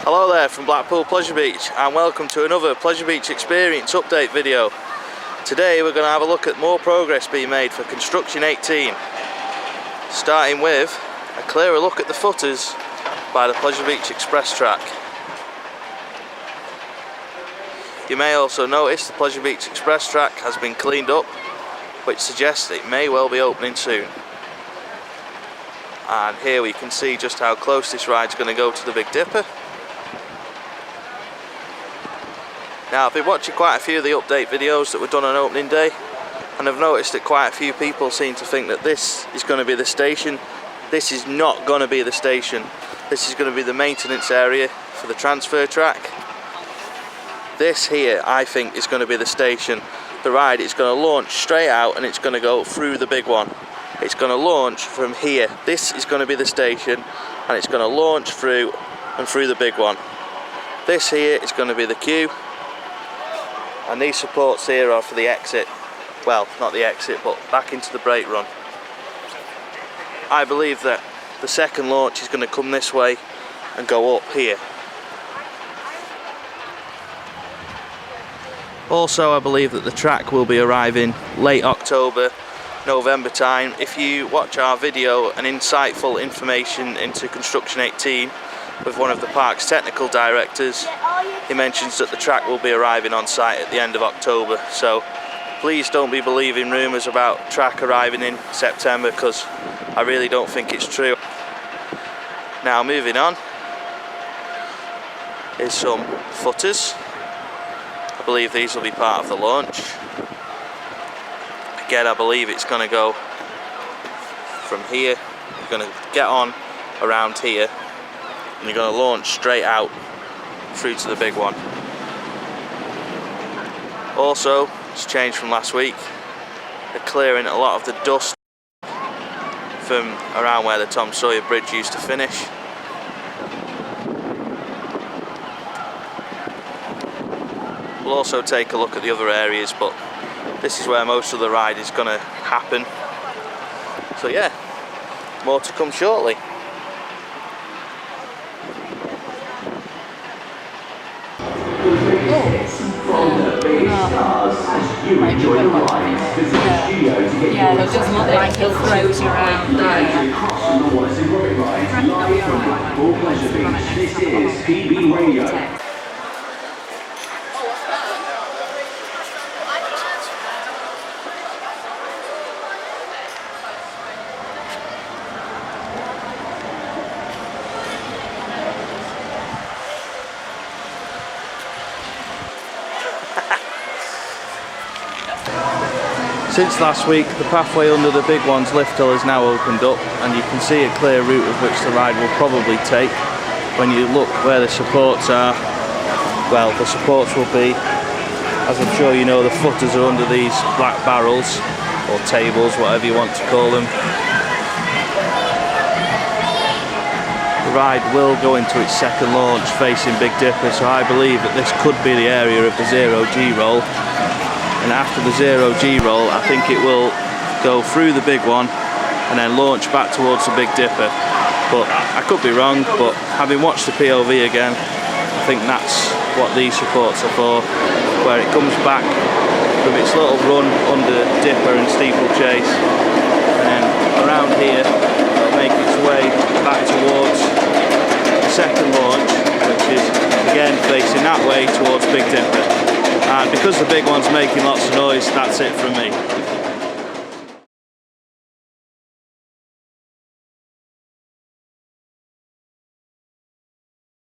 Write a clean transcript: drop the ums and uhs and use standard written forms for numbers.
Hello there from Blackpool Pleasure Beach and welcome to another Pleasure Beach Experience update video. Today we're going to have a look at more progress being made for Construction 18. Starting with a clearer look at the footers by the Pleasure Beach Express track. You may also notice the Pleasure Beach Express track has been cleaned up, which suggests it may well be opening soon. And here we can see just how close this ride's going to go to the Big Dipper. Now, I've been watching quite a few of the update videos that were done on opening day, and I've noticed that quite a few people seem to think that this is going to be the station. This is not going to be the station. This is going to be the maintenance area for the transfer track. This here, I think, is going to be the station. The ride is going to launch straight out and it's going to go through the big one. It's going to launch from here. This is going to be the station and it's going to launch through and through the big one. This here is going to be the queue. And these supports here are for the exit. Well, not the exit, but back into the brake run. I believe that the second launch is going to come this way and go up here. Also, I believe that the track will be arriving late October, November time. If you watch our video and insightful information into Construction 18 with one of the park's technical directors, he mentions that the track will be arriving on site at the end of October. So please don't be believing rumours about track arriving in September, because I really don't think it's true. Now, moving on is some footers. I believe these will be part of the launch. Again, I believe it's going to go from here. You're going to get on around here and you're going to launch straight out through to the big one. Also, it's changed from last week. They're clearing a lot of the dust from around where the Tom Sawyer Bridge used to finish. We'll also take a look at the other areas, but this is where most of the ride is going to happen. So yeah, more to come shortly. Yeah, they'll just like he'll throws you around. Blackpool Pleasure Beach. This is PB Radio. Since last week, the pathway under the big one's lift hill is now opened up, and you can see a clear route of which the ride will probably take. When you look where the supports are, well, the supports will be, as I'm sure you know, the footers are under these black barrels, or tables, whatever you want to call them. The ride will go into its second launch facing Big Dipper, so I believe that this could be the area of the zero G roll. And after the zero G roll, I think it will go through the big one and then launch back towards the Big Dipper. But I could be wrong, but having watched the POV again, I think that's what these supports are for, where it comes back from its little run under Dipper and Steeplechase, and then around here it'll make its way back towards the second launch, which is again facing that way towards Big Dipper. And because the big one's making lots of noise, that's it from me.